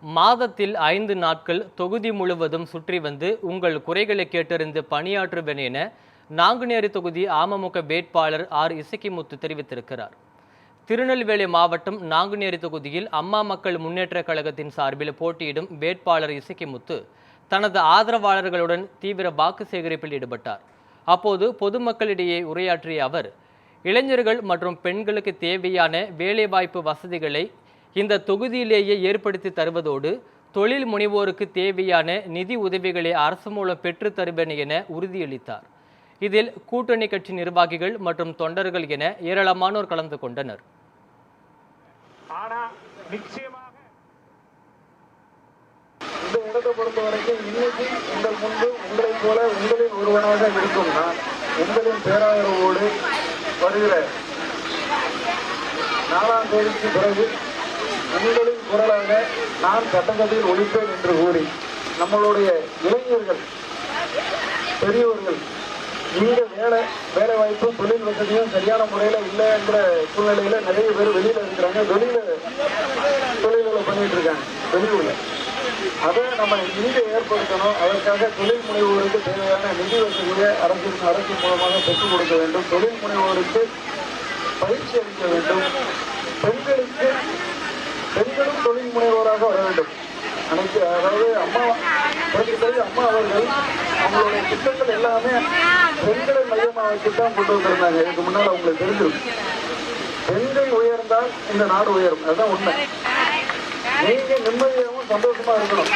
மாதத்தில் 5 நாட்கள் தொகுதி முழுவதும் சுற்றி வந்து உங்கள் குறைகளை கேட்டறிந்து பணியாற்றுவேன் என நாங்குநேரி தொகுதி அமமுக வேட்பாளர் ஆர் இசக்கிமுத்து தெரிவித்திருக்கிறார். திருநெல்வேலி மாவட்டம் நாங்குநேரி தொகுதியில் அம்மா மக்கள் முன்னேற்ற கழகத்தின் சார்பில் போட்டியிடும் வேட்பாளர் இசக்கிமுத்து தனது ஆதரவாளர்களுடன் தீவிர வாக்கு சேகரிப்பில் ஈடுபட்டார். அப்போது பொதுமக்களிடையே உரையாற்றிய அவர், இளைஞர்கள் மற்றும் பெண்களுக்கு தேவையான வேலைவாய்ப்பு வசதிகளை இந்த தொகுதியிலேயே ஏற்படுத்தி தருவதோடு தொழில் முனைவோருக்கு தேவையான நிதி உதவிகளை அரசு மூலம் பெற்று தருவேன் என உறுதியளித்தார். இதில் கூட்டணி கட்சி நிர்வாகிகள் மற்றும் தொண்டர்கள் என ஏராளமானோர் கலந்து கொண்டனர். இந்த இடத்தை பொறுத்த வரைக்கும் இன்னைக்கு உங்கள் முன்பு உங்களைப் போல உங்களில் ஒருவனாக இருக்கும் நான் உங்களின் பேராதரவோடு வருகிற 4ஆம் தேதிக்கு பிறகு உங்களின் குரலாக நான் சட்டசபையில் ஒழிப்பேன் என்று கூறி நம்மளுடைய இளைஞர்கள் பெரியவர்கள் இங்க வேலை வாய்ப்பும் தொழில் வசதியும் சரியான முறையில இல்லை என்ற சூழ்நிலையில நிறைய பேர் வெளியில இருக்கிறாங்க, வெளியில தொழில்களை பண்ணிட்டு இருக்காங்க வெளியூர்ல. அதை நம்ம இங்க ஏற்படுத்தணும். அதற்காக தொழில் முனைவோருக்கு தேவையான நிதி வசதியை அரசு மூலமாக பெற்றுக் கொடுக்க வேண்டும். தொழில் முனைவோருக்கு பயிற்சி அளிக்க வேண்டும். பெண்களும் தொழில் முனைவோராக வர வேண்டும். அதாவது அம்மா அவர்கள் அவங்களுடைய திட்டங்கள் எல்லாமே பெண்களை மையமாக வச்சுதான் கொண்டு வந்திருந்தாங்க. இதுக்கு முன்னால் அவங்களுக்கு தெரிஞ்சிருக்கும். பெண்கள் உயர்ந்தால் இந்த நாடு உயரும். அதுதான் உண்மை. நீங்க நிம்மதியாகவும் சந்தோஷமா இருக்கணும்.